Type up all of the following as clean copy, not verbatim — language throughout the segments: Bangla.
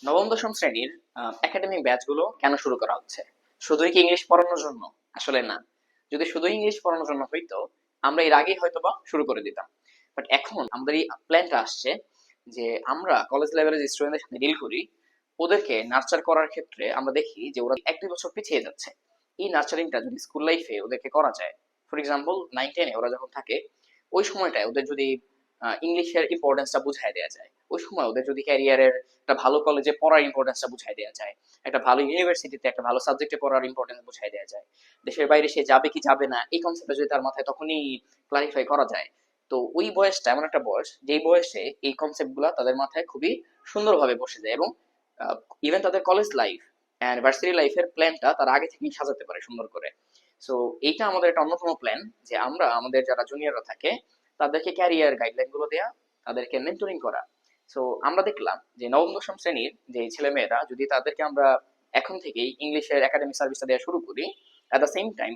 নবম দশম শ্রেণীর একাডেমিক ব্যাচগুলো কেন শুরু করা হচ্ছে? শুধুই কি ইংলিশ পড়ানোর জন্য? আসলে না। যদি শুধু ইংলিশ পড়ানোর জন্য হইতো, আমরা এর আগেই হয়তোবা শুরু করে দিতাম। বাট এখন আমাদের এই প্ল্যানটা আসছে যে আমরা কলেজ লেভেলের যে স্টুডেন্টদের সাথে ডিল করি, ওদেরকে নার্চার করার ক্ষেত্রে আমরা দেখি যে ওরা ১-২ বছর পিছিয়ে যাচ্ছে। এই নার্চারিংটা যদি স্কুল লাইফে ওদেরকে করা যায়, ফর এক্সাম্পল 9-10 এ ওরা যখন থাকে, ওই সময়টায় ওদের যদি ইংলিশের ইম্পর্টেন্সটা বুঝায় দেয়া যায়। ওই সময় ওদের যদি ক্যারিয়ারের একটা ভালো কলেজে পড়ার ইম্পর্টেন্সটা বুঝাই দেওয়া যায়, একটা ভালো ইউনিভার্সিটিতে একটা ভালো সাবজেক্টে পড়ার ইম্পর্টেন্স বুঝাই দেওয়া যায়, দেশের বাইরে সে যাবে কি যাবে না এই কনসেপ্টটা যদি তার মাথায় তখনই ক্লারিফাই করা যায়, তো ওই বয়সটা এমন একটা বয়স যেই বয়সে এই কনসেপ্টগুলো তাদের মাথায় খুবই সুন্দরভাবে বসে যায় এবং ইভেন তাদের কলেজ লাইফ অ্যান্ড ভার্সিটি লাইফের প্ল্যানটা তারা আগে থেকেই সাজাতে পারে সুন্দর করে। সো এইটা আমাদের একটা অন্যতম প্ল্যান যে আমরা আমাদের যারা জুনিয়ররা থাকে তাদেরকে ক্যারিয়ার গাইডলাইন গুলো দেয়া, তাদেরকে মেন্টরিং করা। সো আমরা দেখলাম যে নবম দশম শ্রেণীর যে ছেলে মেয়েরা যদি তাদেরকে আমরা এখন থেকেই ইংলিশের একাডেমিক সার্ভিসটা দেওয়া শুরু করি, at the same time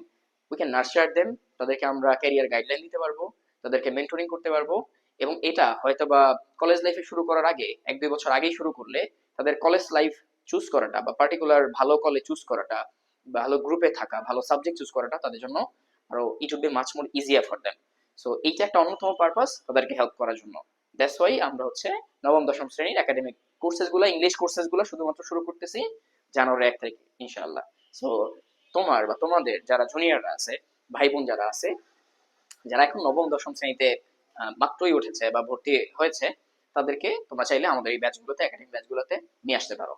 we can nurture them, তাদেরকে আমরা ক্যারিয়ার গাইডলাইন দিতে পারবো, তাদেরকে মেন্টরিং করতে পারবো। এবং এটা হয়তো বা কলেজ লাইফে শুরু করার আগে ১-২ বছর আগেই শুরু করলে তাদের কলেজ লাইফ চুজ করাটা বা পার্টিকুলার ভালো কলেজ চুজ করাটা, ভালো গ্রুপে থাকা, ভালো সাবজেক্ট চুজ করাটা তাদের জন্য আরো it would be much more easier for them. So এইটা একটা অন্যতম পারপাস তাদেরকে হেল্প করার জন্য। দ্যাটস ওয়াই আমরা হচ্ছে নবম দশম শ্রেণীর একাডেমিক কোর্সেস গুলো, ইংলিশ কোর্সেস গুলো শুধুমাত্র শুরু করতেছি জানুয়ারি ১ তারিখে ইনশাআল্লাহ। সো তোমার বা তোমাদের যারা জুনিয়ররা আছে, ভাই বোন যারা আছে, যারা এখন নবম দশম শ্রেণীতে মাত্রই উঠেছে বা ভর্তি হয়েছে, তাদেরকে তোমরা চাইলে আমাদের এই ব্যাচগুলোতে, একাডেমিক ব্যাচগুলোতে নিয়ে আসতে পারো।